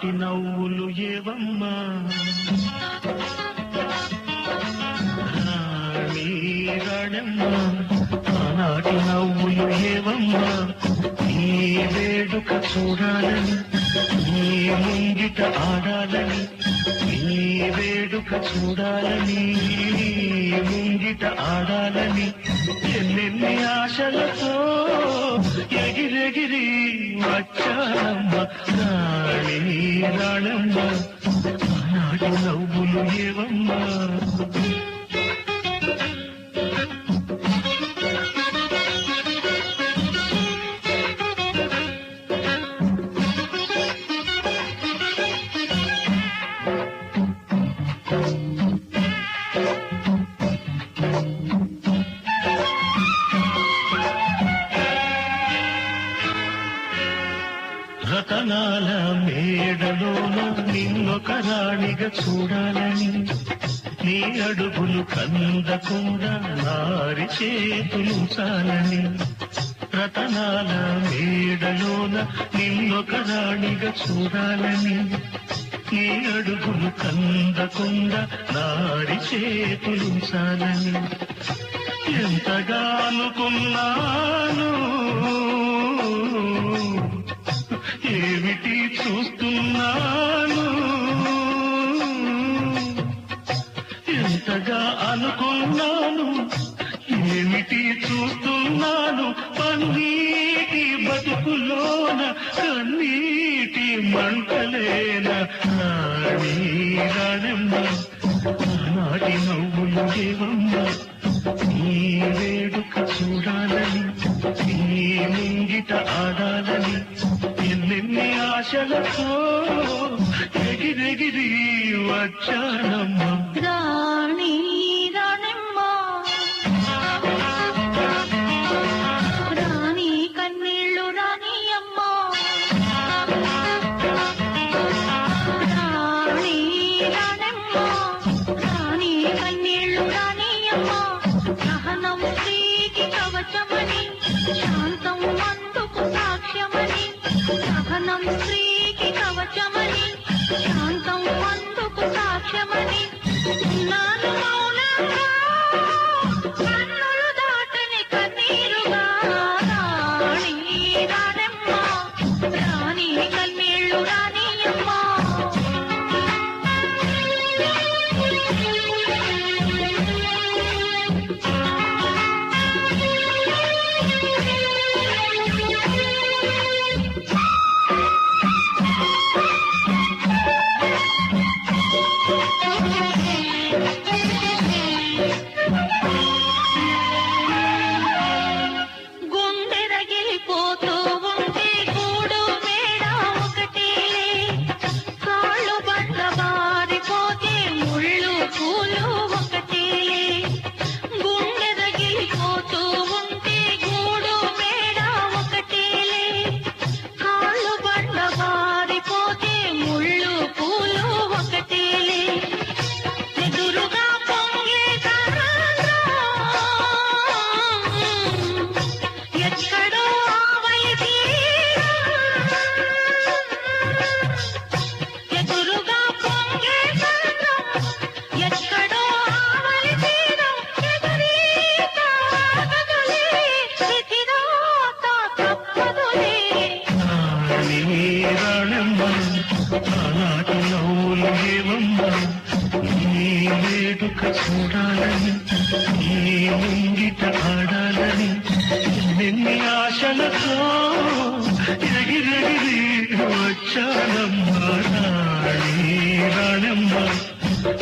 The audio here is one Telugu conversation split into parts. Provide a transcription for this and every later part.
ఆనాటి నవ్వులు ఏవమ్మా రాణి రాణమ్మ ఆనాటి నవ్వులు ఏవమ్మా నీ వేడుక చూడాలని నీ ముంగిట ఆడాలని నీ వేడుక చూడాలని ముంగిట ఆడాలని ఎన్నెన్ని ఆశలతో ఎగిరెగిరి వచ్చానమ్మ రాణి రాణమ్మ ఆనాటి నవ్వులు ఏవమ్మా రతనాల మేడలోన నిన్నొక రాణిగా చూడాలని నీ అడుగులు కందకుండా నారి చేతులు చాలని రతనాల మేడలోన నిన్నొక రాణిగా చూడాలని నీ అడుగులు కందకుండా నారి చేతులు చాలని ఎంతగా అనుకున్నాను ఏమిటి చూస్తున్నాను ఎంతగా అనుకున్నాను ఏమిటి చూస్తున్నాను పన్నీటి బతుకులోన కన్నీటి మంటలేన రాణి రాణమ్మ ఆనాటి నవ్వులు ఏవమ్మ నీ వేడుక చూడాలని నీ ముంగిట ఆడాలని ఎన్నెన్ని ఆశలతో ఎగిరెగిరి వచ్చానమ్మ రాణి రాణమ్మ రాణి కన్నీళ్ళు రాణి అమ్మ రాణి రాణమ్మ రాణి కన్నీళ్ళు రాణి అమ్మ సహనం స్త్రీకి కవచమని శాంతం అందుకు సాక్ష్యమని సహనం స్త్రీకి కవచమని శాంతం అందుకు సాక్ష్యమని నాను మౌనంగా కన్నులు దాటని కన్నీరుగా రాణి రాణమ్మ రాణి కన్నీళ్ళు రాణి అమ్మ ఆనాటి నవ్వులు ఏవమ్మా నీ వేడుక చూడాలని నీ ముంగిట ఆడాలని ఎన్ని ఆశలతో ఎగిరెగిరి వచ్చానమ్మా రాణి రాణమ్మ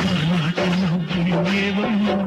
ఆనాటి నవ్వులు ఏవమ్మా